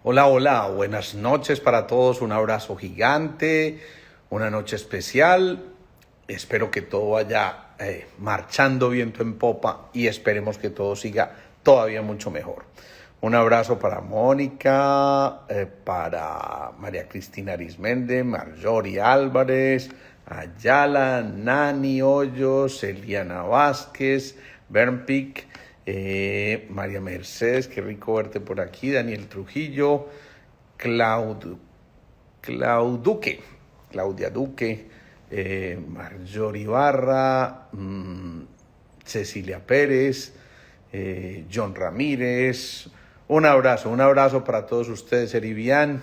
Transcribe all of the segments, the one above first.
Hola, hola, buenas noches para todos, un abrazo gigante, una noche especial. Espero que todo vaya marchando viento en popa y esperemos que todo siga todavía mucho mejor. Un abrazo para Mónica, para María Cristina Arismende, Marjorie Álvarez, Ayala, Nani Hoyos, Eliana Vázquez, Bernpic, María Mercedes, qué rico verte por aquí, Daniel Trujillo, Clauduque, Claudia Duque, Marjorie Barra, Cecilia Pérez, John Ramírez. Un abrazo para todos ustedes, Erivian,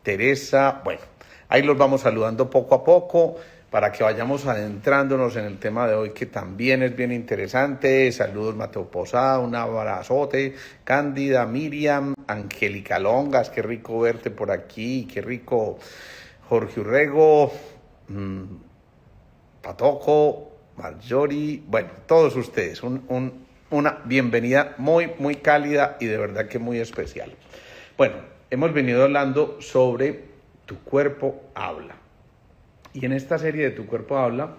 Teresa. Bueno, ahí los vamos saludando poco a poco para que vayamos adentrándonos en el tema de hoy, que también es bien interesante. Saludos, Mateo Posada, un abrazote. Cándida, Miriam, Angélica Longas, qué rico verte por aquí, qué rico. Jorge Urrego, Patoco, Marjorie, bueno, todos ustedes, una bienvenida muy cálida y de verdad que muy especial. Bueno, hemos venido hablando sobre Tu Cuerpo Habla. Y en esta serie de Tu Cuerpo Habla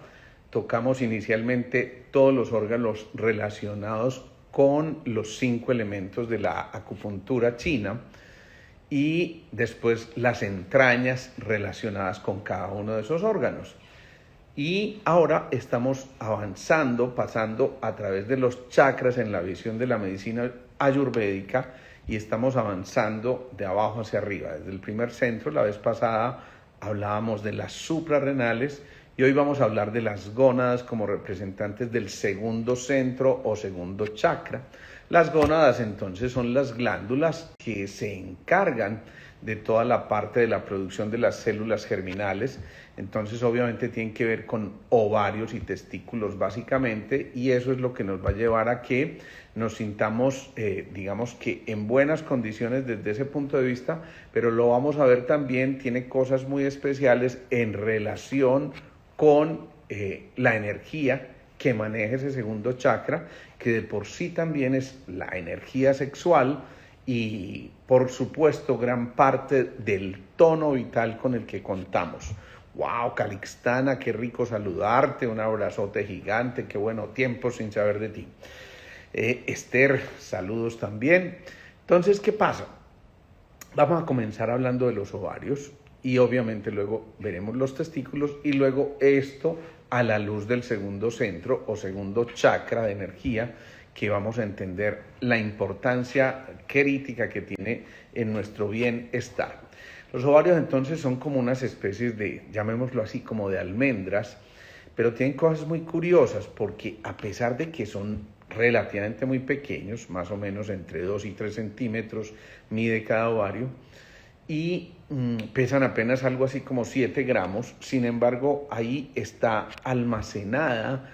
tocamos inicialmente todos los órganos relacionados con los 5 elementos de la acupuntura china y después las entrañas relacionadas con cada uno de esos órganos. Y ahora estamos avanzando, pasando a través de los chakras en la visión de la medicina ayurvédica y estamos avanzando de abajo hacia arriba. Desde el primer centro, la vez pasada hablábamos de las suprarrenales y hoy vamos a hablar de las gónadas como representantes del segundo centro o segundo chakra. Las gónadas entonces son las glándulas que se encargan de toda la parte de la producción de las células germinales. Entonces obviamente tienen que ver con ovarios y testículos básicamente, y eso es lo que nos va a llevar a que nos sintamos, digamos que en buenas condiciones desde ese punto de vista, pero lo vamos a ver también, tiene cosas muy especiales en relación con la energía que maneja ese segundo chakra, que de por sí también es la energía sexual y por supuesto gran parte del tono vital con el que contamos. Wow, Calixtana, qué rico saludarte, un abrazote gigante, qué bueno, tiempo sin saber de ti. Esther, saludos también. Entonces, ¿qué pasa? Vamos a comenzar hablando de los ovarios y obviamente luego veremos los testículos y luego esto a la luz del segundo centro o segundo chakra de energía, que vamos a entender la importancia crítica que tiene en nuestro bienestar. Los ovarios entonces son como unas especies de, llamémoslo así, como de almendras, pero tienen cosas muy curiosas porque a pesar de que son relativamente muy pequeños, más o menos entre 2 y 3 centímetros mide cada ovario, y pesan apenas algo así como 7 gramos, sin embargo ahí está almacenada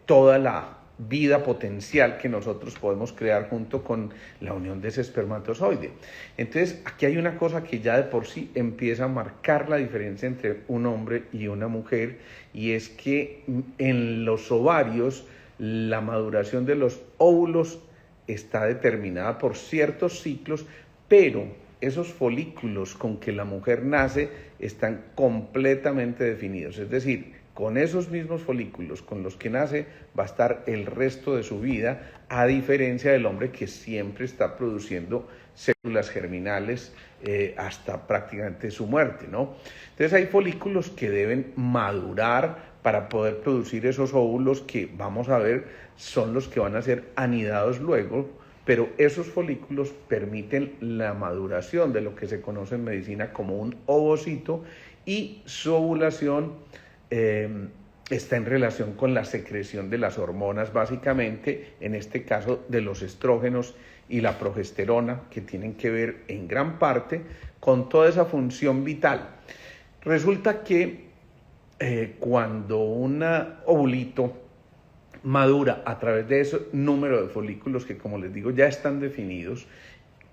toda la vida potencial que nosotros podemos crear junto con la unión de ese espermatozoide. Entonces aquí hay una cosa que ya de por sí empieza a marcar la diferencia entre un hombre y una mujer, y es que en los ovarios la maduración de los óvulos está determinada por ciertos ciclos, pero esos folículos con que la mujer nace están completamente definidos, es decir, con esos mismos folículos con los que nace va a estar el resto de su vida, a diferencia del hombre que siempre está produciendo células germinales hasta prácticamente su muerte, ¿no? Entonces hay folículos que deben madurar para poder producir esos óvulos que vamos a ver son los que van a ser anidados luego, pero esos folículos permiten la maduración de lo que se conoce en medicina como un ovocito, y su ovulación está en relación con la secreción de las hormonas, básicamente, en este caso de los estrógenos y la progesterona, que tienen que ver en gran parte con toda esa función vital. Resulta que cuando un ovulito madura a través de ese número de folículos que, como les digo, ya están definidos,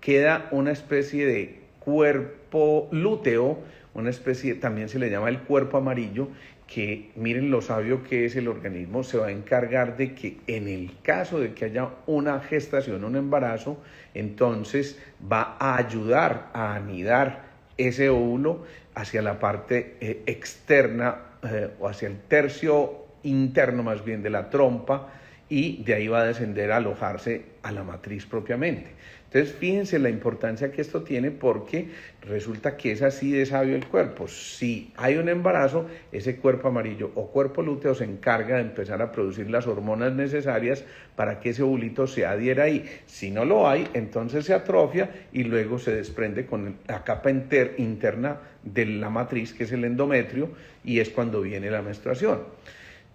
queda una especie de cuerpo lúteo, una especie, también se le llama el cuerpo amarillo, que miren lo sabio que es el organismo, se va a encargar de que en el caso de que haya una gestación, un embarazo, entonces va a ayudar a anidar ese óvulo hacia la parte externa o hacia el tercio interno más bien de la trompa, y de ahí va a descender a alojarse a la matriz propiamente. Entonces, fíjense la importancia que esto tiene, porque resulta que es así de sabio el cuerpo. Si hay un embarazo, ese cuerpo amarillo o cuerpo lúteo se encarga de empezar a producir las hormonas necesarias para que ese ovulito se adhiera ahí. Si no lo hay, entonces se atrofia y luego se desprende con la capa interna de la matriz, que es el endometrio, y es cuando viene la menstruación.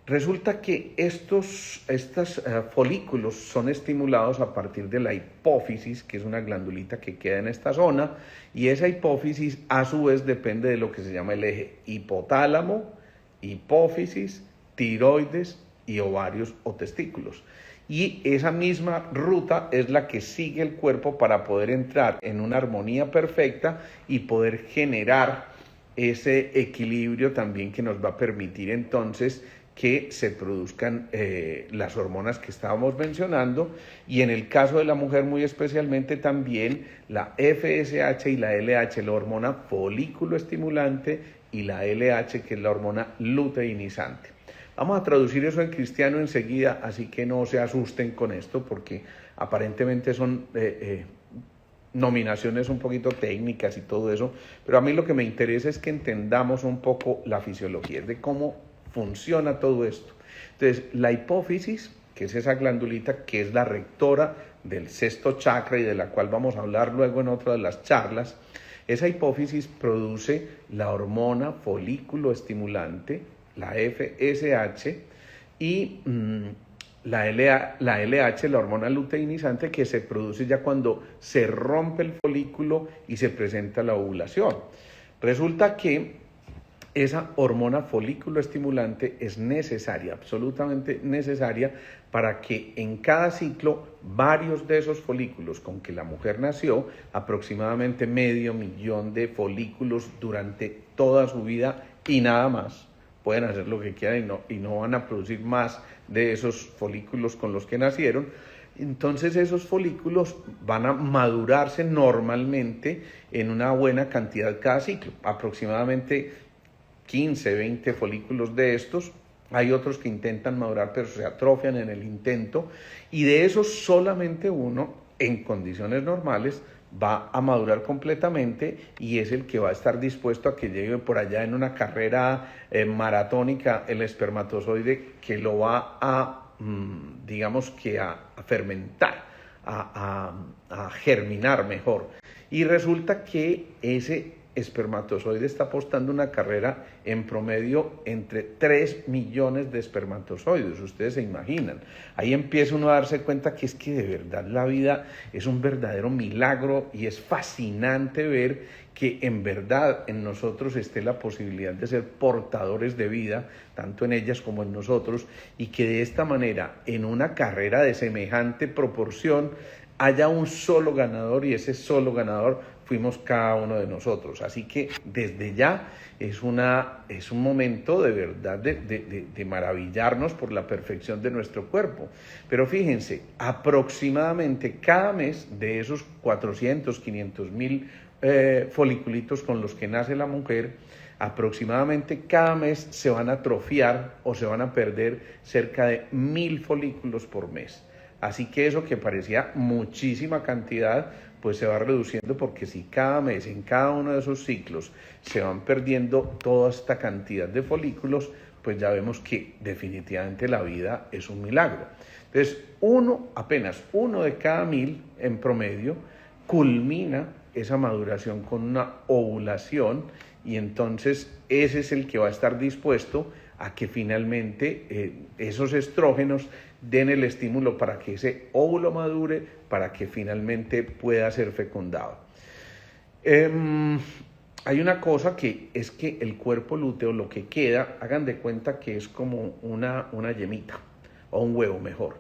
Resulta que estos folículos son estimulados a partir de la hipófisis, que es una glandulita que queda en esta zona, y esa hipófisis a su vez depende de lo que se llama el eje hipotálamo, hipófisis, tiroides y ovarios o testículos. Y esa misma ruta es la que sigue el cuerpo para poder entrar en una armonía perfecta y poder generar ese equilibrio también que nos va a permitir entonces que se produzcan las hormonas que estábamos mencionando, y en el caso de la mujer muy especialmente también la FSH y la LH, la hormona folículo estimulante, y la LH, que es la hormona luteinizante. Vamos a traducir eso en cristiano enseguida, así que no se asusten con esto, porque aparentemente son nominaciones un poquito técnicas y todo eso, pero a mí lo que me interesa es que entendamos un poco la fisiología de cómo funciona todo esto. Entonces, la hipófisis, que es esa glandulita que es la rectora del sexto chakra y de la cual vamos a hablar luego en otra de las charlas, esa hipófisis produce la hormona folículo estimulante, la FSH, y la LH, la hormona luteinizante, que se produce ya cuando se rompe el folículo y se presenta la ovulación. Resulta que esa hormona folículo estimulante es necesaria, absolutamente necesaria, para que en cada ciclo varios de esos folículos con que la mujer nació, aproximadamente 500.000 de folículos durante toda su vida y nada más, pueden hacer lo que quieran y no van a producir más de esos folículos con los que nacieron. Entonces esos folículos van a madurarse normalmente en una buena cantidad cada ciclo, aproximadamente 15, 20 folículos de estos. Hay otros que intentan madurar pero se atrofian en el intento, y de esos solamente uno en condiciones normales va a madurar completamente, y es el que va a estar dispuesto a que llegue por allá en una carrera maratónica el espermatozoide, que lo va a, digamos que a fermentar, a germinar mejor. Y resulta que ese espermatozoide está apostando una carrera en promedio entre 3 millones de espermatozoides. Ustedes se imaginan. Ahí empieza uno a darse cuenta que es que de verdad la vida es un verdadero milagro, y es fascinante ver que en verdad en nosotros esté la posibilidad de ser portadores de vida, tanto en ellas como en nosotros, y que de esta manera, en una carrera de semejante proporción, haya un solo ganador, y ese solo ganador fuimos cada uno de nosotros. Así que desde ya es un momento de verdad de maravillarnos por la perfección de nuestro cuerpo. Pero fíjense, aproximadamente cada mes de esos 400, 500.000 foliculitos con los que nace la mujer, aproximadamente cada mes se van a atrofiar o se van a perder cerca de 1.000 folículos por mes. Así que eso que parecía muchísima cantidad, pues se va reduciendo, porque si cada mes, en cada uno de esos ciclos, se van perdiendo toda esta cantidad de folículos, pues ya vemos que definitivamente la vida es un milagro. Entonces, apenas uno de cada 1.000 en promedio culmina esa maduración con una ovulación, y entonces ese es el que va a estar dispuesto a que finalmente esos estrógenos den el estímulo para que ese óvulo madure, para que finalmente pueda ser fecundado. Hay una cosa que es que el cuerpo lúteo, lo que queda, hagan de cuenta que es como una yemita, o un huevo mejor.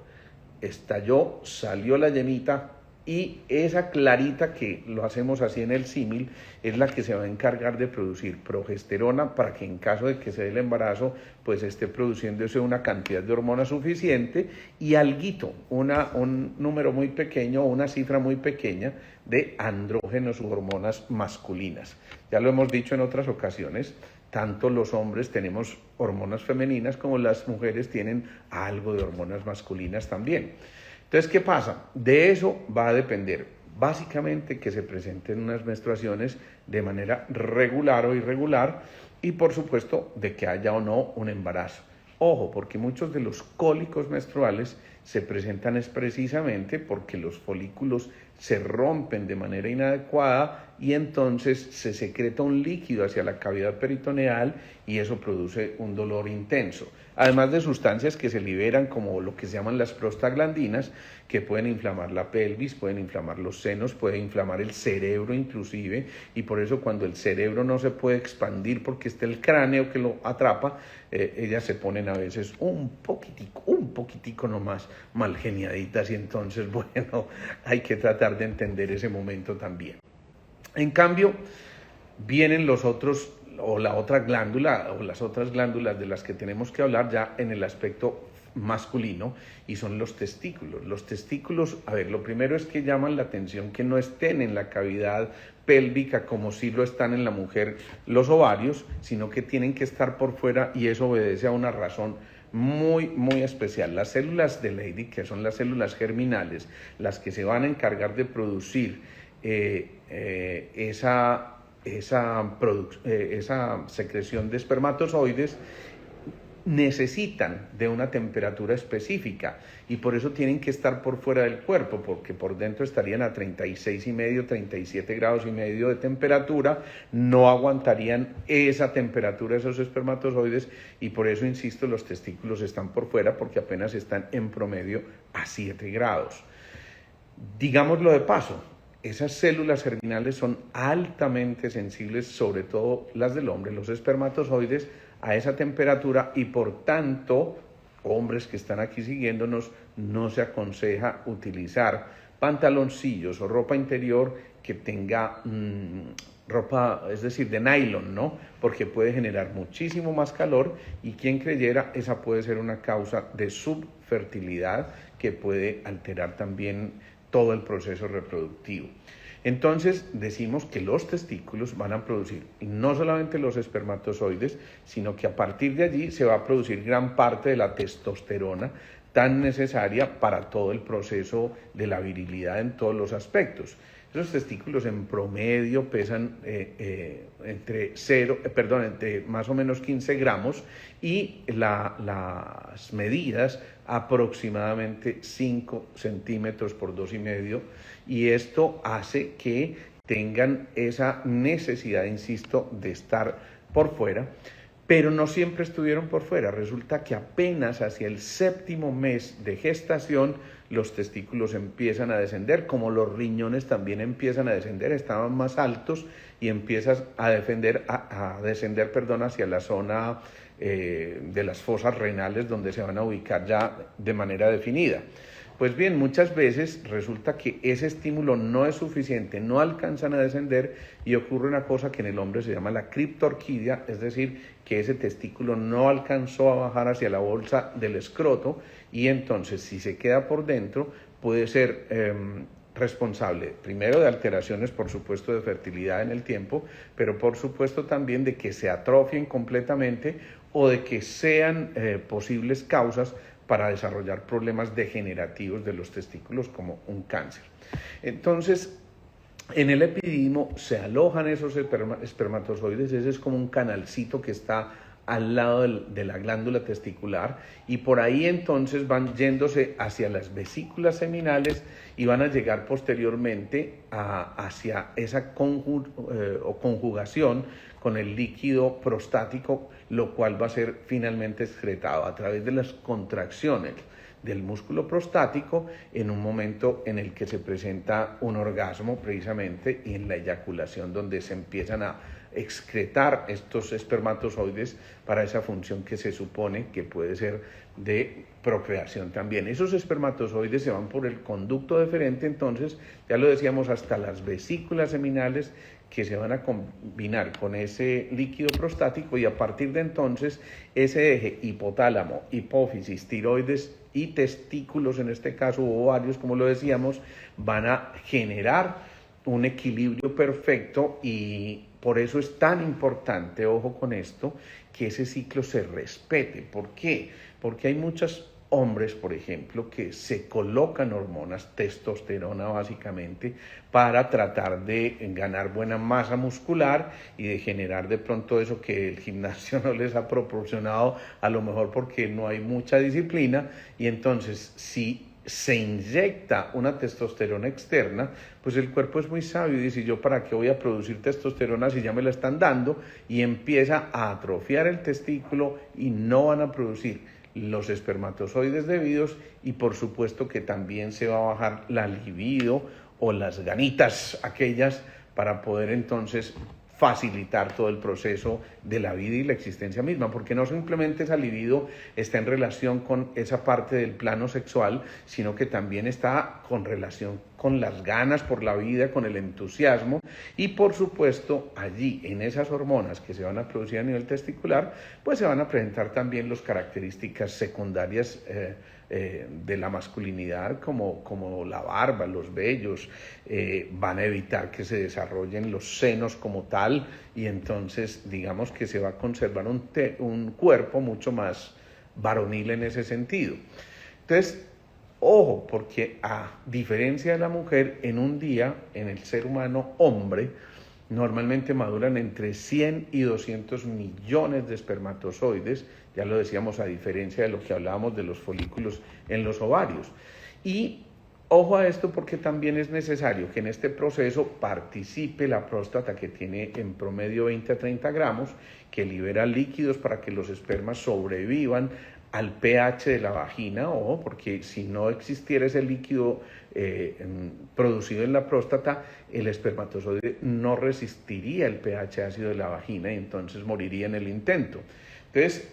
Estalló, salió la yemita, y esa clarita que lo hacemos así en el símil es la que se va a encargar de producir progesterona para que en caso de que se dé el embarazo pues esté produciéndose una cantidad de hormona suficiente y alguito, un número muy pequeño o una cifra muy pequeña de andrógenos u hormonas masculinas. Ya lo hemos dicho en otras ocasiones, tanto los hombres tenemos hormonas femeninas como las mujeres tienen algo de hormonas masculinas también. Entonces, ¿qué pasa? De eso va a depender básicamente que se presenten unas menstruaciones de manera regular o irregular y por supuesto de que haya o no un embarazo. Ojo, porque muchos de los cólicos menstruales se presentan es precisamente porque los folículos se rompen de manera inadecuada y entonces se secreta un líquido hacia la cavidad peritoneal y eso produce un dolor intenso. Además de sustancias que se liberan como lo que se llaman las prostaglandinas, que pueden inflamar la pelvis, pueden inflamar los senos, pueden inflamar el cerebro inclusive, y por eso cuando el cerebro no se puede expandir porque está el cráneo que lo atrapa, ellas se ponen a veces un poquitico nomás mal geniaditas y entonces, bueno, hay que tratar de entender ese momento también. En cambio, vienen los otros o la otra glándula o las otras glándulas de las que tenemos que hablar ya en el aspecto masculino y son los testículos. Los testículos, a ver, lo primero es que llaman la atención que no estén en la cavidad pélvica como si lo están en la mujer los ovarios, sino que tienen que estar por fuera y eso obedece a una razón muy especial. Las células de Leydig, que son las células germinales, las que se van a encargar de producir esa secreción de espermatozoides, necesitan de una temperatura específica y por eso tienen que estar por fuera del cuerpo, porque por dentro estarían a 36,5, 37 grados y medio de temperatura, no aguantarían esa temperatura esos espermatozoides y por eso, insisto, los testículos están por fuera porque apenas están en promedio a 7 grados. Digámoslo de paso, esas células germinales son altamente sensibles, sobre todo las del hombre, los espermatozoides, a esa temperatura y por tanto, hombres que están aquí siguiéndonos, no se aconseja utilizar pantaloncillos o ropa interior que tenga ropa, es decir, de nylon, ¿no? Porque puede generar muchísimo más calor y quien creyera, esa puede ser una causa de subfertilidad que puede alterar también todo el proceso reproductivo. Entonces decimos que los testículos van a producir no solamente los espermatozoides, sino que a partir de allí se va a producir gran parte de la testosterona tan necesaria para todo el proceso de la virilidad en todos los aspectos. Esos testículos en promedio pesan entre más o menos 15 gramos y las medidas aproximadamente 5 centímetros por 2,5 y esto hace que tengan esa necesidad, insisto, de estar por fuera, pero no siempre estuvieron por fuera. Resulta que apenas hacia el 7º mes de gestación los testículos empiezan a descender, como los riñones también empiezan a descender, estaban más altos y empiezas a descender hacia la zona de las fosas renales donde se van a ubicar ya de manera definida. Pues bien, muchas veces resulta que ese estímulo no es suficiente, no alcanzan a descender y ocurre una cosa que en el hombre se llama la criptorquidia, es decir, que ese testículo no alcanzó a bajar hacia la bolsa del escroto y entonces si se queda por dentro puede ser responsable primero de alteraciones, por supuesto, de fertilidad en el tiempo, pero por supuesto también de que se atrofien completamente o de que sean posibles causas para desarrollar problemas degenerativos de los testículos como un cáncer. Entonces, en el epididimo se alojan esos espermatozoides, ese es como un canalcito que está al lado de la glándula testicular y por ahí entonces van yéndose hacia las vesículas seminales y van a llegar posteriormente hacia esa conjugación con el líquido prostático, lo cual va a ser finalmente excretado a través de las contracciones del músculo prostático en un momento en el que se presenta un orgasmo precisamente y en la eyaculación donde se empiezan a excretar estos espermatozoides para esa función que se supone que puede ser de procreación también. Esos espermatozoides se van por el conducto deferente, entonces, ya lo decíamos, hasta las vesículas seminales, que se van a combinar con ese líquido prostático, y a partir de entonces ese eje hipotálamo, hipófisis, tiroides y testículos, en este caso ovarios, como lo decíamos, van a generar un equilibrio perfecto, y por eso es tan importante, ojo con esto, que ese ciclo se respete. ¿Por qué? Porque hay muchos hombres, por ejemplo, que se colocan hormonas, testosterona básicamente, para tratar de ganar buena masa muscular y de generar de pronto eso que el gimnasio no les ha proporcionado, a lo mejor porque no hay mucha disciplina, y entonces si se inyecta una testosterona externa, pues el cuerpo es muy sabio y dice: yo para qué voy a producir testosterona si ya me la están dando, y empieza a atrofiar el testículo y no van a producir los espermatozoides debidos, y por supuesto que también se va a bajar la libido o las ganitas aquellas, para poder entonces facilitar todo el proceso de la vida y la existencia misma, porque no simplemente esa libido está en relación con esa parte del plano sexual, sino que también está con relación con las ganas por la vida, con el entusiasmo, y por supuesto allí en esas hormonas que se van a producir a nivel testicular, pues se van a presentar también las características secundarias de la masculinidad, como la barba, los vellos, van a evitar que se desarrollen los senos como tal, y entonces digamos que se va a conservar un cuerpo mucho más varonil en ese sentido. Entonces, ojo, porque a diferencia de la mujer, en un día, en el ser humano hombre, normalmente maduran entre 100 y 200 millones de espermatozoides, ya lo decíamos, a diferencia de lo que hablábamos de los folículos en los ovarios. Y ojo a esto, porque también es necesario que en este proceso participe la próstata, que tiene en promedio 20 a 30 gramos, que libera líquidos para que los espermas sobrevivan al pH de la vagina, ojo, porque si no existiera ese líquido producido en la próstata, el espermatozoide no resistiría el pH ácido de la vagina y entonces moriría en el intento. Entonces,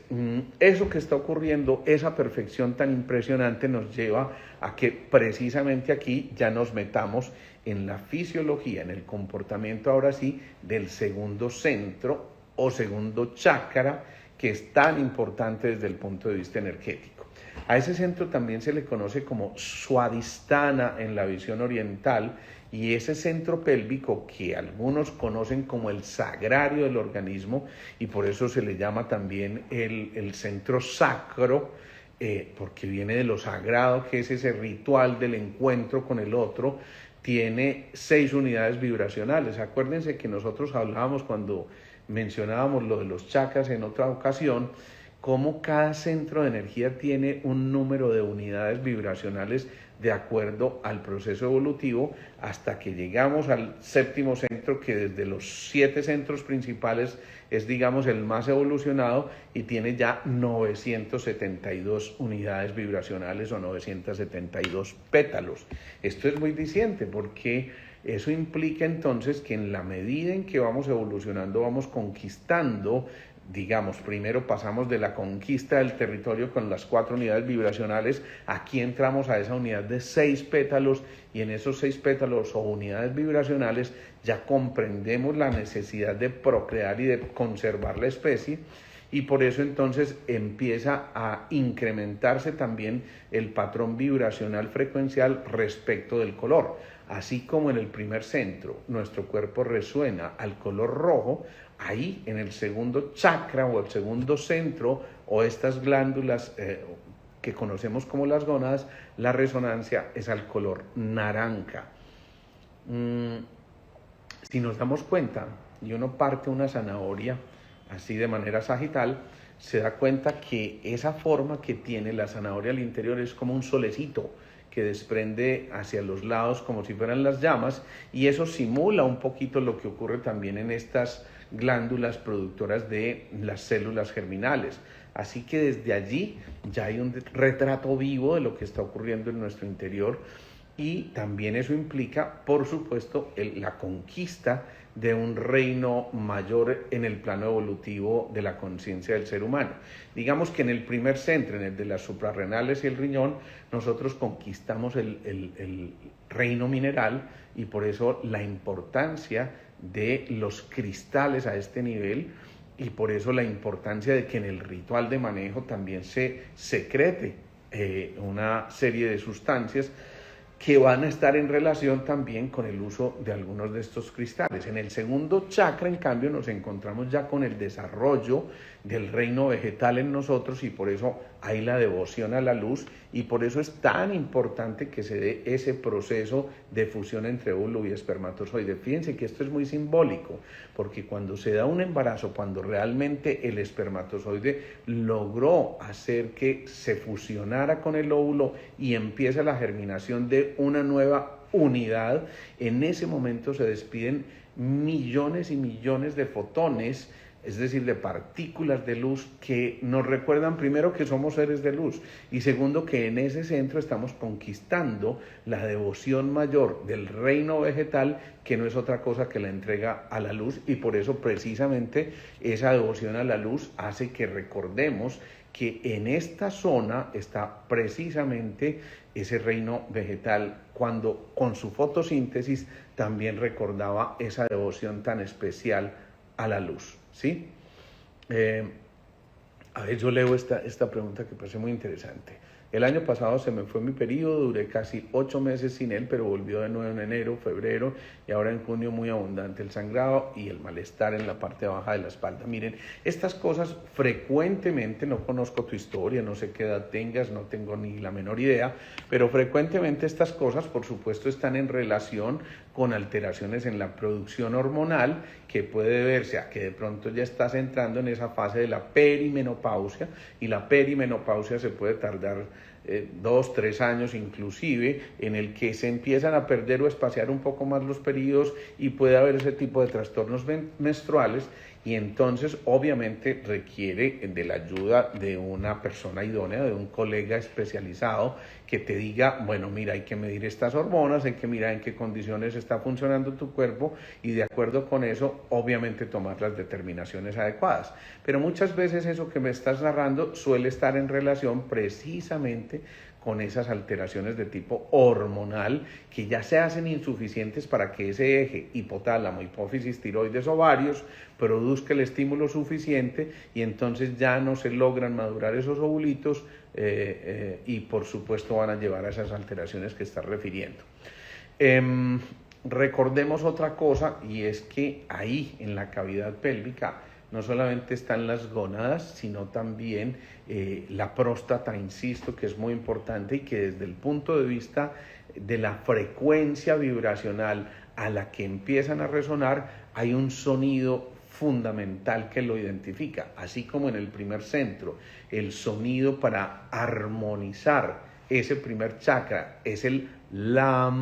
eso que está ocurriendo, esa perfección tan impresionante, nos lleva a que precisamente aquí ya nos metamos en la fisiología, en el comportamiento, ahora sí, del segundo centro o segundo chakra, que es tan importante desde el punto de vista energético. A ese centro también se le conoce como Swadhisthana en la visión oriental, y ese centro pélvico, que algunos conocen como el sagrario del organismo, y por eso se le llama también el centro sacro, porque viene de lo sagrado, que es ese ritual del encuentro con el otro, tiene 6 unidades vibracionales. Acuérdense que nosotros hablábamos, cuando mencionábamos lo de los chakras en otra ocasión, cómo cada centro de energía tiene un número de unidades vibracionales de acuerdo al proceso evolutivo, hasta que llegamos al séptimo centro, que desde los 7 centros principales es, digamos, el más evolucionado, y tiene ya 972 unidades vibracionales o 972 pétalos. Esto es muy diciente, porque eso implica entonces que en la medida en que vamos evolucionando, vamos conquistando, digamos, primero pasamos de la conquista del territorio con las 4 unidades vibracionales, aquí entramos a esa unidad de 6 pétalos, y en esos 6 pétalos o unidades vibracionales ya comprendemos la necesidad de procrear y de conservar la especie, y por eso entonces empieza a incrementarse también el patrón vibracional frecuencial respecto del color. Así como en el primer centro nuestro cuerpo resuena al color rojo, ahí en el segundo chakra o el segundo centro, o estas glándulas que conocemos como las gónadas, la resonancia es al color naranja. Si nos damos cuenta y uno parte una zanahoria así de manera sagital, se da cuenta que esa forma que tiene la zanahoria al interior es como un solecito que desprende hacia los lados como si fueran las llamas, y eso simula un poquito lo que ocurre también en estas glándulas productoras de las células germinales. Así que desde allí ya hay un retrato vivo de lo que está ocurriendo en nuestro interior, y también eso implica, por supuesto, la conquista de un reino mayor en el plano evolutivo de la conciencia del ser humano. Digamos que en el primer centro, en el de las suprarrenales y el riñón, nosotros conquistamos el reino mineral, y por eso la importancia de los cristales a este nivel, y por eso la importancia de que en el ritual de manejo también se secrete una serie de sustancias que van a estar en relación también con el uso de algunos de estos cristales. En el segundo chakra, en cambio, nos encontramos ya con el desarrollo del reino vegetal en nosotros, y por eso hay la devoción a la luz, y por eso es tan importante que se dé ese proceso de fusión entre óvulo y espermatozoide. Fíjense que esto es muy simbólico, porque cuando se da un embarazo, cuando realmente el espermatozoide logró hacer que se fusionara con el óvulo y empieza la germinación de una nueva unidad, en ese momento se despiden millones y millones de fotones, es decir, de partículas de luz que nos recuerdan primero que somos seres de luz, y segundo que en ese centro estamos conquistando la devoción mayor del reino vegetal, que no es otra cosa que la entrega a la luz, y por eso precisamente esa devoción a la luz hace que recordemos que en esta zona está precisamente ese reino vegetal, cuando con su fotosíntesis también recordaba esa devoción tan especial a la luz, ¿sí? A ver, yo leo esta pregunta que parece muy interesante. El año pasado se me fue mi periodo, duré casi 8 meses sin él, pero volvió de nuevo en enero, febrero, y ahora en junio muy abundante el sangrado y el malestar en la parte baja de la espalda. Miren, estas cosas frecuentemente, no conozco tu historia, no sé qué edad tengas, no tengo ni la menor idea, pero frecuentemente estas cosas, por supuesto, están en relación con alteraciones en la producción hormonal, que puede verse a que de pronto ya estás entrando en esa fase de la perimenopausia, y la perimenopausia se puede tardar 2, 3 años inclusive, en el que se empiezan a perder o espaciar un poco más los periodos, y puede haber ese tipo de trastornos menstruales, y entonces obviamente requiere de la ayuda de una persona idónea, de un colega especializado que te diga, bueno, mira, hay que medir estas hormonas, hay que mirar en qué condiciones está funcionando tu cuerpo, y de acuerdo con eso obviamente tomar las determinaciones adecuadas. Pero muchas veces eso que me estás narrando suele estar en relación precisamente con esas alteraciones de tipo hormonal, que ya se hacen insuficientes para que ese eje hipotálamo, hipófisis, tiroides, ovarios produzca el estímulo suficiente, y entonces ya no se logran madurar esos ovulitos, y por supuesto van a llevar a esas alteraciones que estás refiriendo. Recordemos otra cosa, y es que ahí en la cavidad pélvica no solamente están las gónadas, sino también la próstata, insisto, que es muy importante, y que desde el punto de vista de la frecuencia vibracional a la que empiezan a resonar, hay un sonido fundamental que lo identifica, así como en el primer centro, el sonido para armonizar ese primer chakra es el LAM,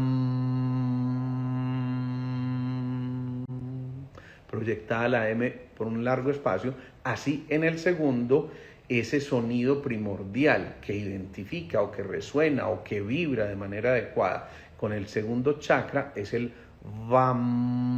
proyectada la M por un largo espacio, así en el segundo, ese sonido primordial que identifica o que resuena o que vibra de manera adecuada con el segundo chakra es el VAM,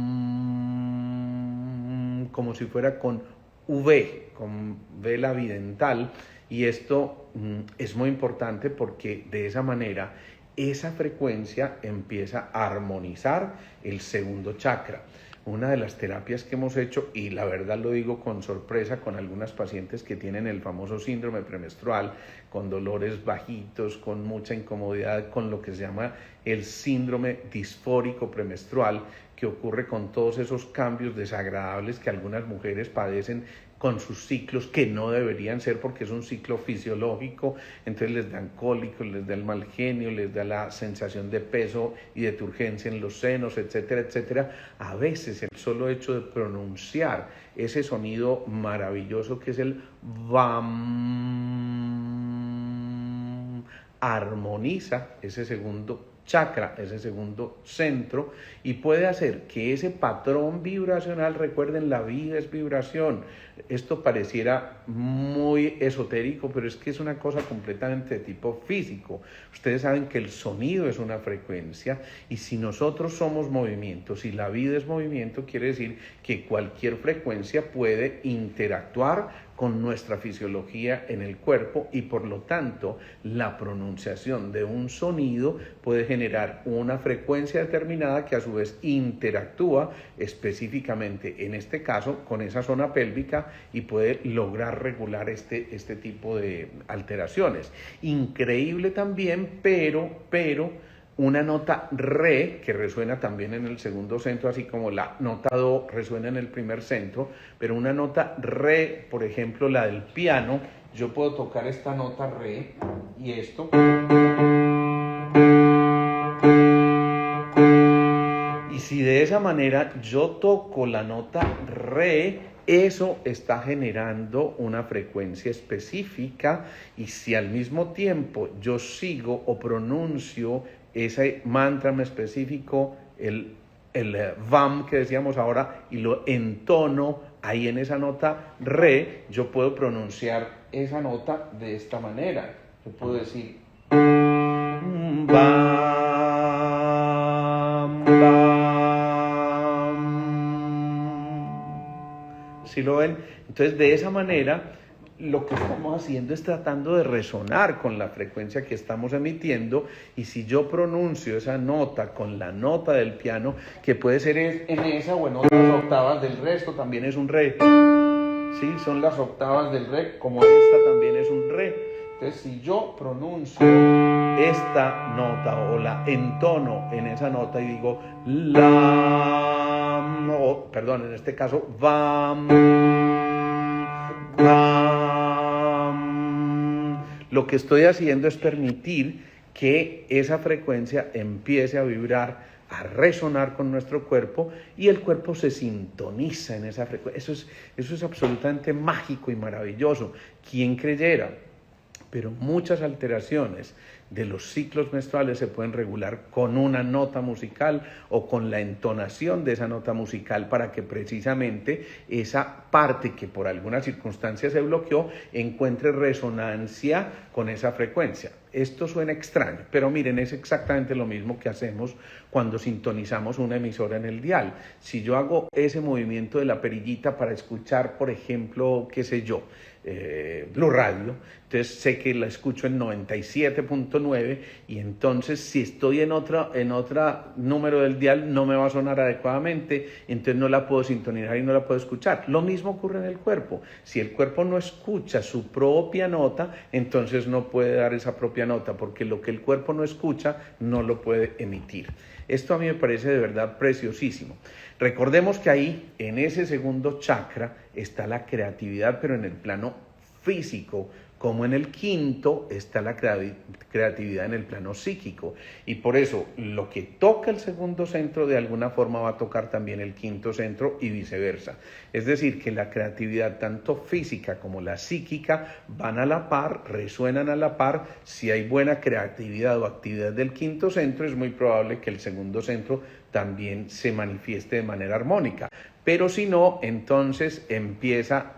como si fuera con V, con vela bidental, y esto es muy importante porque de esa manera esa frecuencia empieza a armonizar el segundo chakra. Una de las terapias que hemos hecho, y la verdad lo digo con sorpresa, con algunas pacientes que tienen el famoso síndrome premenstrual, con dolores bajitos, con mucha incomodidad, con lo que se llama el síndrome disfórico premenstrual, que ocurre con todos esos cambios desagradables que algunas mujeres padecen con sus ciclos, que no deberían ser porque es un ciclo fisiológico, entonces les dan cólicos, les da el mal genio, les da la sensación de peso y de turgencia en los senos, etcétera, etcétera. A veces el solo hecho de pronunciar ese sonido maravilloso que es el VAM armoniza ese segundo chakra, ese segundo centro, y puede hacer que ese patrón vibracional, recuerden, la vida es vibración. Esto pareciera muy esotérico, pero es que es una cosa completamente de tipo físico. Ustedes saben que el sonido es una frecuencia, y si nosotros somos movimiento, si la vida es movimiento, quiere decir que cualquier frecuencia puede interactuar con nuestra fisiología en el cuerpo, y por lo tanto la pronunciación de un sonido puede generar una frecuencia determinada que a su vez interactúa específicamente, en este caso, con esa zona pélvica, y puede lograr regular este tipo de alteraciones. Increíble también, pero una nota re, que resuena también en el segundo centro, así como la nota do resuena en el primer centro, pero una nota re, por ejemplo, la del piano, yo puedo tocar esta nota re y esto. Y si de esa manera yo toco la nota re, eso está generando una frecuencia específica, y si al mismo tiempo yo sigo o pronuncio ese mantra específico, el VAM que decíamos ahora, y lo entono ahí en esa nota re, yo puedo pronunciar esa nota de esta manera. Yo puedo decir VAM, VAM. ¿Sí lo ven? Entonces, de esa manera, lo que estamos haciendo es tratando de resonar con la frecuencia que estamos emitiendo, y si yo pronuncio esa nota con la nota del piano, que puede ser en esa o en otras octavas del resto, también es un re, ¿sí? Son las octavas del re, como esta también es un re. Entonces, si yo pronuncio esta nota o la entono en esa nota y digo la, no, perdón, en este caso vam, lo que estoy haciendo es permitir que esa frecuencia empiece a vibrar, a resonar con nuestro cuerpo, y el cuerpo se sintoniza en esa frecuencia. Eso es absolutamente mágico y maravilloso. ¿Quién creyera? Pero muchas alteraciones de los ciclos menstruales se pueden regular con una nota musical o con la entonación de esa nota musical, para que precisamente esa parte que por alguna circunstancia se bloqueó encuentre resonancia con esa frecuencia. Esto suena extraño, pero miren, es exactamente lo mismo que hacemos cuando sintonizamos una emisora en el dial. Si yo hago ese movimiento de la perillita para escuchar, por ejemplo, qué sé yo, Blue Radio, entonces sé que la escucho en 97.9, y entonces si estoy en otro número del dial no me va a sonar adecuadamente, entonces no la puedo sintonizar y no la puedo escuchar. Lo mismo ocurre en el cuerpo. Si el cuerpo no escucha su propia nota, entonces no puede dar esa propia nota, porque lo que el cuerpo no escucha no lo puede emitir. Esto a mí me parece de verdad preciosísimo. Recordemos que ahí, en ese segundo chakra, está la creatividad, pero en el plano físico, como en el quinto está la creatividad en el plano psíquico. Y por eso, lo que toca el segundo centro, de alguna forma va a tocar también el quinto centro, y viceversa. Es decir, que la creatividad, tanto física como la psíquica, van a la par, resuenan a la par. Si hay buena creatividad o actividad del quinto centro, es muy probable que el segundo centro también se manifieste de manera armónica. Pero si no, entonces empieza...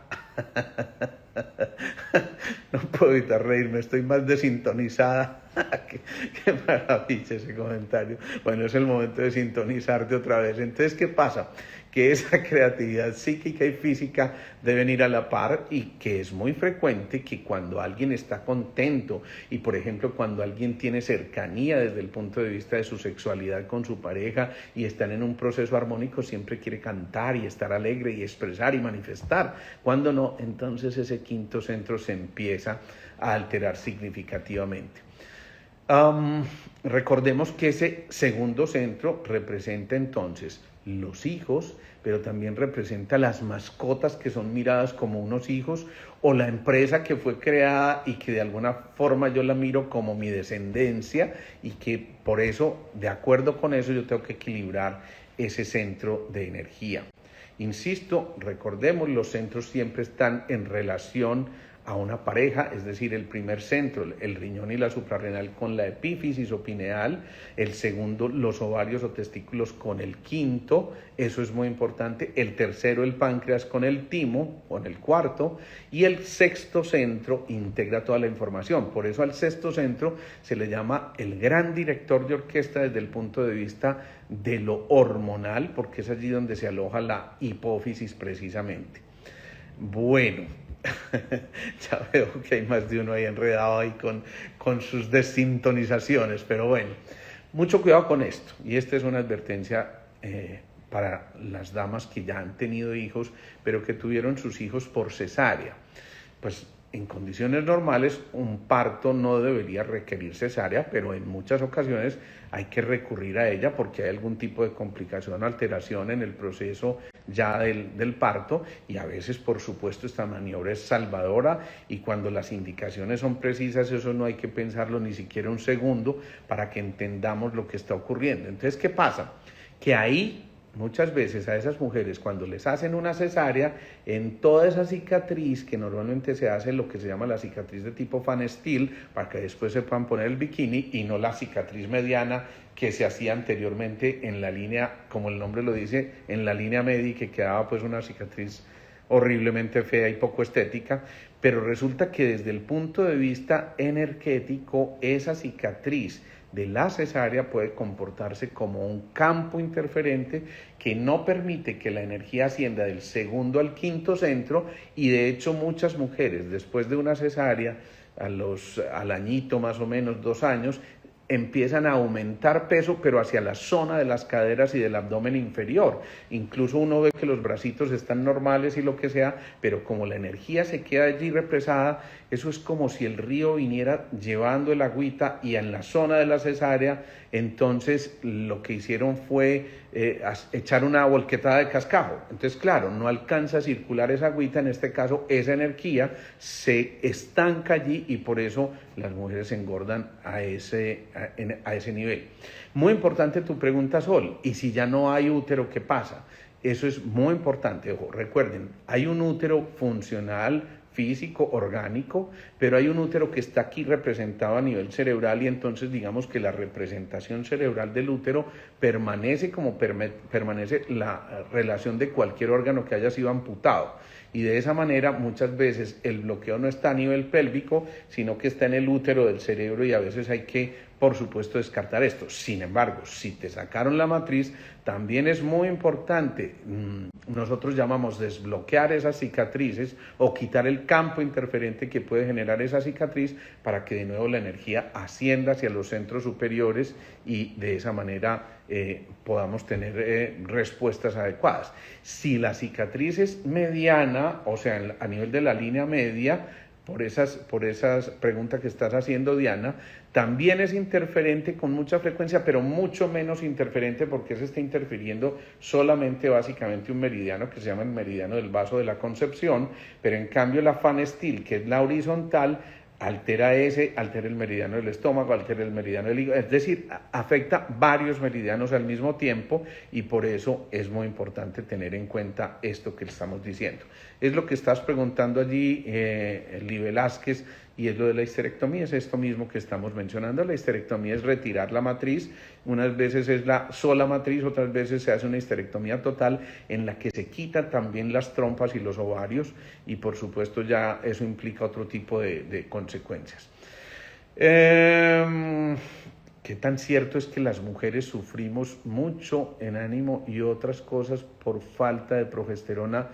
No puedo evitar reírme, estoy más desintonizada. Qué maravilla ese comentario. Bueno, es el momento de sintonizarte otra vez. Entonces, ¿qué pasa? Que esa creatividad psíquica y física deben ir a la par, y que es muy frecuente que cuando alguien está contento, y por ejemplo cuando alguien tiene cercanía desde el punto de vista de su sexualidad con su pareja y están en un proceso armónico, siempre quiere cantar y estar alegre y expresar y manifestar. Cuando no, entonces ese quinto centro se empieza a alterar significativamente. Recordemos que ese segundo centro representa entonces los hijos, pero también representa las mascotas que son miradas como unos hijos, o la empresa que fue creada y que de alguna forma yo la miro como mi descendencia, y que por eso, de acuerdo con eso, yo tengo que equilibrar ese centro de energía. Insisto, recordemos, los centros siempre están en relación a una pareja, es decir, el primer centro, el riñón y la suprarrenal con la epífisis o pineal, el segundo, los ovarios o testículos con el quinto, eso es muy importante, el tercero, el páncreas con el timo, con el cuarto, y el sexto centro integra toda la información. Por eso al sexto centro se le llama el gran director de orquesta desde el punto de vista de lo hormonal, porque es allí donde se aloja la hipófisis precisamente. Bueno, ya veo que hay más de uno ahí enredado ahí con sus desintonizaciones, pero bueno, mucho cuidado con esto. Y esta es una advertencia para las damas que ya han tenido hijos, pero que tuvieron sus hijos por cesárea. Pues en condiciones normales un parto no debería requerir cesárea, pero en muchas ocasiones hay que recurrir a ella porque hay algún tipo de complicación o alteración en el proceso ya del parto, y a veces, por supuesto, esta maniobra es salvadora, y cuando las indicaciones son precisas, eso no hay que pensarlo ni siquiera un segundo para que entendamos lo que está ocurriendo. Entonces, ¿qué pasa? Que ahí muchas veces a esas mujeres, cuando les hacen una cesárea, en toda esa cicatriz, que normalmente se hace lo que se llama la cicatriz de tipo Van Steel, para que después se puedan poner el bikini, y no la cicatriz mediana que se hacía anteriormente en la línea, como el nombre lo dice, en la línea media, y que quedaba pues una cicatriz horriblemente fea y poco estética. Pero resulta que desde el punto de vista energético, esa cicatriz de la cesárea puede comportarse como un campo interferente que no permite que la energía ascienda del segundo al quinto centro, y de hecho muchas mujeres después de una cesárea, al añito más o menos, 2 años, empiezan a aumentar peso, pero hacia la zona de las caderas y del abdomen inferior. Incluso uno ve que los bracitos están normales y lo que sea, pero como la energía se queda allí represada, eso es como si el río viniera llevando el agüita, y en la zona de la cesárea, entonces lo que hicieron fue echar una volquetada de cascajo. Entonces, claro, no alcanza a circular esa agüita, en este caso esa energía se estanca allí, y por eso las mujeres engordan a ese nivel. Muy importante tu pregunta, Sol. ¿Y si ya no hay útero, qué pasa? Eso es muy importante. Ojo, recuerden, hay un útero funcional, físico, orgánico, pero hay un útero que está aquí representado a nivel cerebral, y entonces digamos que la representación cerebral del útero permanece como permanece la relación de cualquier órgano que haya sido amputado. Y de esa manera muchas veces el bloqueo no está a nivel pélvico, sino que está en el útero del cerebro, y a veces hay que, por supuesto, descartar esto. Sin embargo, si te sacaron la matriz, también es muy importante, nosotros llamamos desbloquear esas cicatrices o quitar el campo interferente que puede generar esa cicatriz, para que de nuevo la energía ascienda hacia los centros superiores, y de esa manera podamos tener respuestas adecuadas. Si la cicatriz es mediana, o sea, a nivel de la línea media, por esas preguntas que estás haciendo, Diana, también es interferente con mucha frecuencia, pero mucho menos interferente, porque se está interfiriendo solamente básicamente un meridiano que se llama el meridiano del vaso de la concepción, pero en cambio la Van Steel, que es la horizontal, altera el meridiano del estómago, altera el meridiano del hígado, es decir, afecta varios meridianos al mismo tiempo, y por eso es muy importante tener en cuenta esto que estamos diciendo. Es lo que estás preguntando allí, Eli Velázquez, y es lo de la histerectomía, es esto mismo que estamos mencionando. La histerectomía es retirar la matriz, unas veces es la sola matriz, otras veces se hace una histerectomía total en la que se quitan también las trompas y los ovarios, y por supuesto ya eso implica otro tipo de consecuencias. ¿Qué tan cierto es que las mujeres sufrimos mucho en ánimo y otras cosas por falta de progesterona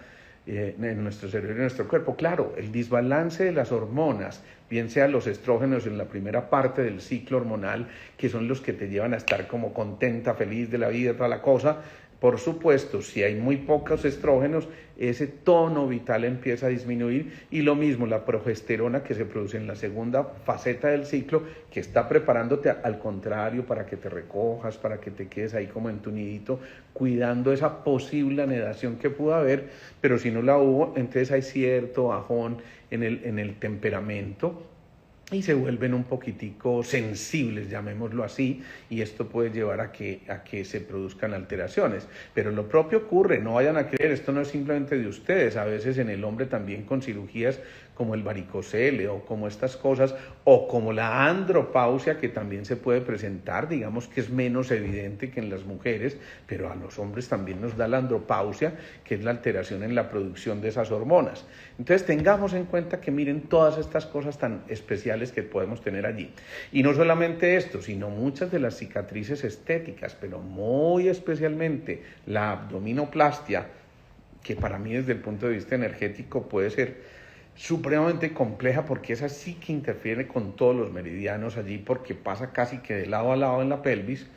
en nuestro cerebro y en nuestro cuerpo? Claro, el desbalance de las hormonas, bien sean los estrógenos en la primera parte del ciclo hormonal, que son los que te llevan a estar como contenta, feliz de la vida, toda la cosa. Por supuesto, si hay muy pocos estrógenos, ese tono vital empieza a disminuir, y lo mismo la progesterona que se produce en la segunda faceta del ciclo, que está preparándote al contrario para que te recojas, para que te quedes ahí como en tu nidito, cuidando esa posible anedación que pudo haber, pero si no la hubo, entonces hay cierto bajón en el temperamento. y se vuelven un poquitico sensibles, llamémoslo así, y esto puede llevar a que se produzcan alteraciones. Pero lo propio ocurre, no vayan a creer, esto no es simplemente de ustedes, a veces en el hombre también con cirugías como el varicocele o como estas cosas, o como la andropausia que también se puede presentar, digamos que es menos evidente que en las mujeres, pero a los hombres también nos da la andropausia, que es la alteración en la producción de esas hormonas. Entonces tengamos en cuenta que miren todas estas cosas tan especiales que podemos tener allí. Y no solamente esto, sino muchas de las cicatrices estéticas, pero muy especialmente la abdominoplastia, que para mí desde el punto de vista energético puede ser supremamente compleja, porque esa sí que interfiere con todos los meridianos allí, porque pasa casi que de lado a lado en la pelvis.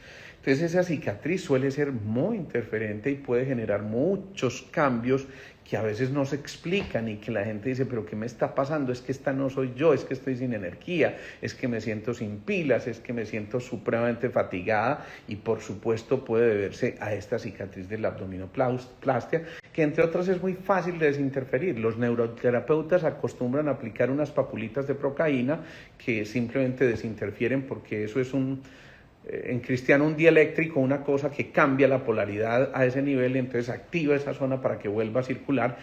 Entonces esa cicatriz suele ser muy interferente y puede generar muchos cambios que a veces no se explican y que la gente dice, pero ¿qué me está pasando? Es que esta no soy yo, es que estoy sin energía, es que me siento sin pilas, es que me siento supremamente fatigada, y por supuesto puede deberse a esta cicatriz de la abdominoplastia, que entre otras es muy fácil de desinterferir. Los neuroterapeutas acostumbran a aplicar unas papulitas de procaína que simplemente desinterfieren, porque eso es en cristiano un dieléctrico, una cosa que cambia la polaridad a ese nivel, y entonces activa esa zona para que vuelva a circular,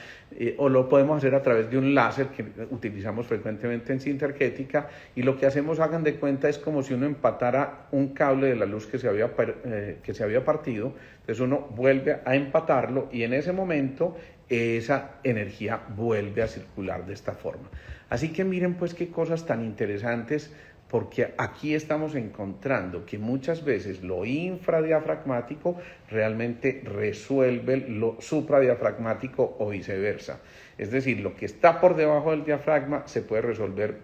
o lo podemos hacer a través de un láser que utilizamos frecuentemente en Sintergética, y lo que hacemos, hagan de cuenta, es como si uno empatara un cable de la luz que se había partido. Entonces uno vuelve a empatarlo y en ese momento esa energía vuelve a circular de esta forma. Así que miren pues qué cosas tan interesantes, porque aquí estamos encontrando que muchas veces lo infradiafragmático realmente resuelve lo supradiafragmático o viceversa. Es decir, lo que está por debajo del diafragma se puede resolver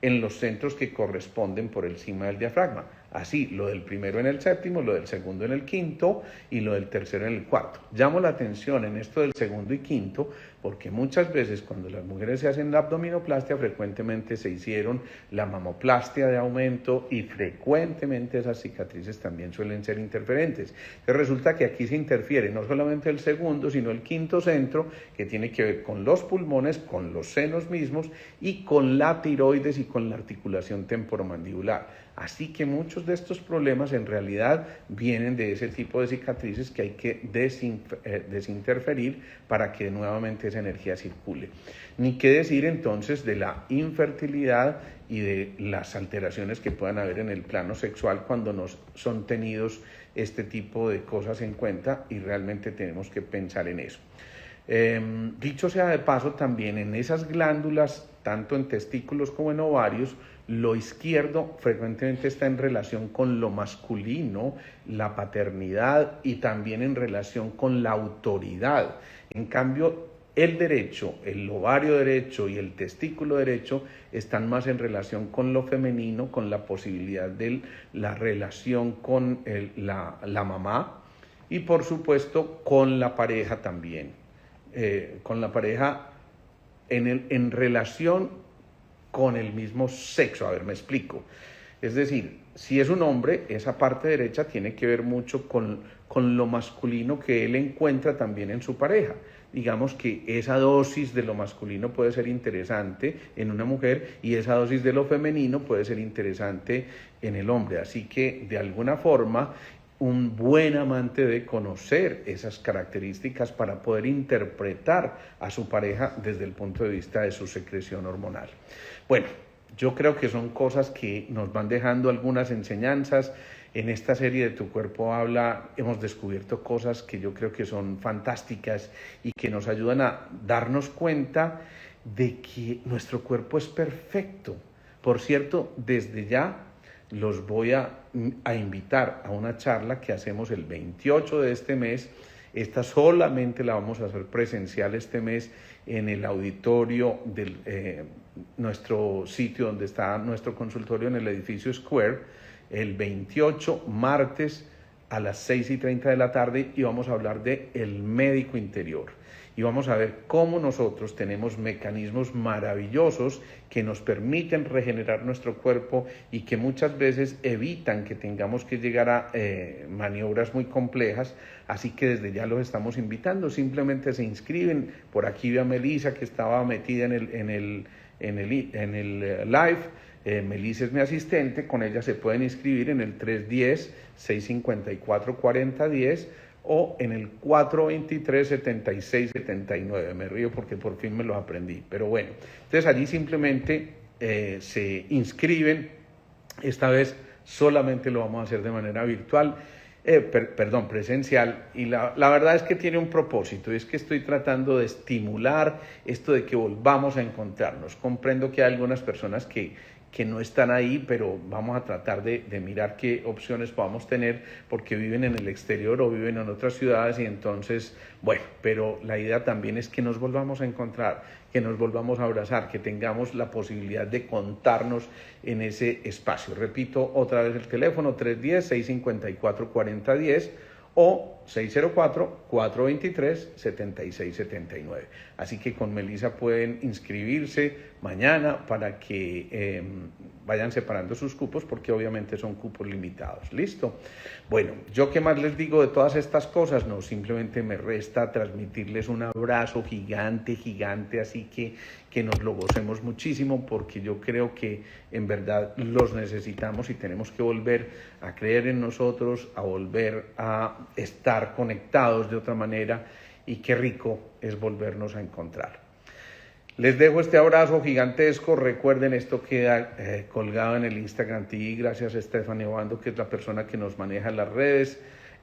en los centros que corresponden por encima del diafragma. Así, lo del primero en el séptimo, lo del segundo en el quinto y lo del tercero en el cuarto. Llamo la atención en esto del segundo y quinto, porque muchas veces cuando las mujeres se hacen la abdominoplastia, frecuentemente se hicieron la mamoplastia de aumento, y frecuentemente esas cicatrices también suelen ser interferentes. Entonces resulta que aquí se interfiere no solamente el segundo, sino el quinto centro, que tiene que ver con los pulmones, con los senos mismos y con la tiroides y con la articulación temporomandibular. Así que muchos de estos problemas en realidad vienen de ese tipo de cicatrices que hay que desinterferir para que nuevamente esa energía circule. Ni qué decir entonces de la infertilidad y de las alteraciones que puedan haber en el plano sexual cuando nos son tenidos este tipo de cosas en cuenta, y realmente tenemos que pensar en eso. Dicho sea de paso, también en esas glándulas, tanto en testículos como en ovarios, lo izquierdo frecuentemente está en relación con lo masculino, la paternidad, y también en relación con la autoridad. En cambio, el derecho, el ovario derecho y el testículo derecho están más en relación con lo femenino, con la posibilidad de la relación con la mamá, y por supuesto con la pareja también. Con la pareja en relación con el mismo sexo. A ver, me explico. Es decir, si es un hombre, esa parte derecha tiene que ver mucho con lo masculino que él encuentra también en su pareja. Digamos que esa dosis de lo masculino puede ser interesante en una mujer, y esa dosis de lo femenino puede ser interesante en el hombre. Así que, de alguna forma, un buen amante debe conocer esas características para poder interpretar a su pareja desde el punto de vista de su secreción hormonal. Bueno, yo creo que son cosas que nos van dejando algunas enseñanzas. En esta serie de Tu Cuerpo Habla hemos descubierto cosas que yo creo que son fantásticas y que nos ayudan a darnos cuenta de que nuestro cuerpo es perfecto. Por cierto, desde ya los voy a invitar a una charla que hacemos el 28 de este mes. Esta solamente la vamos a hacer presencial este mes en el auditorio de nuestro sitio donde está nuestro consultorio, en el edificio Square, el 28, martes a las 6:30 de la tarde, y vamos a hablar de el médico interior. Y vamos a ver cómo nosotros tenemos mecanismos maravillosos que nos permiten regenerar nuestro cuerpo y que muchas veces evitan que tengamos que llegar a maniobras muy complejas. Así que desde ya los estamos invitando. Simplemente se inscriben. Por aquí vi a Melissa, que estaba metida en el live. Melissa es mi asistente, con ella se pueden inscribir en el 310-654-4010 o en el 423-7679. Me río porque por fin me los aprendí, pero bueno. Entonces allí simplemente se inscriben. Esta vez solamente lo vamos a hacer de manera virtual, presencial, y la verdad es que tiene un propósito, es que estoy tratando de estimular esto de que volvamos a encontrarnos. Comprendo que hay algunas personas que no están ahí, pero vamos a tratar de mirar qué opciones podamos tener, porque viven en el exterior o viven en otras ciudades, y entonces, bueno, pero la idea también es que nos volvamos a encontrar, que nos volvamos a abrazar, que tengamos la posibilidad de contarnos en ese espacio. Repito otra vez el teléfono, 310-654-4010 o 604-423-7679. Así que con Melissa pueden inscribirse mañana para que vayan separando sus cupos, porque obviamente son cupos limitados. ¿Listo? Bueno, ¿yo qué más les digo de todas estas cosas? No, simplemente me resta transmitirles un abrazo gigante, gigante, así que nos lo gocemos muchísimo, porque yo creo que en verdad los necesitamos y tenemos que volver a creer en nosotros, a volver a estar conectados de otra manera, y qué rico es volvernos a encontrar. Les dejo este abrazo gigantesco. Recuerden, esto queda colgado en el Instagram TV, gracias a Stephanie Obando, que es la persona que nos maneja las redes.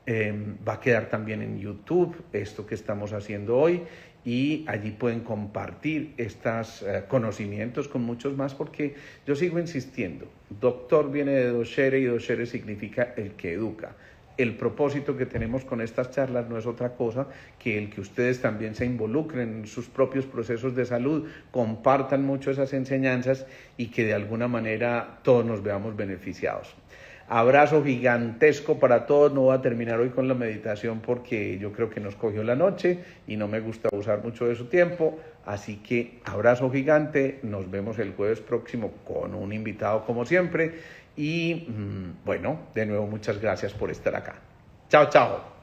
Va a quedar también en YouTube esto que estamos haciendo hoy, y allí pueden compartir estos conocimientos con muchos más, porque yo sigo insistiendo, doctor viene de docere, y docere significa el que educa. El propósito que tenemos con estas charlas no es otra cosa que el que ustedes también se involucren en sus propios procesos de salud, compartan mucho esas enseñanzas, y que de alguna manera todos nos veamos beneficiados. Abrazo gigantesco para todos. No voy a terminar hoy con la meditación porque yo creo que nos cogió la noche y no me gusta usar mucho de su tiempo. Así que abrazo gigante. Nos vemos el jueves próximo con un invitado como siempre. Y bueno, de nuevo muchas gracias por estar acá. Chao, chao.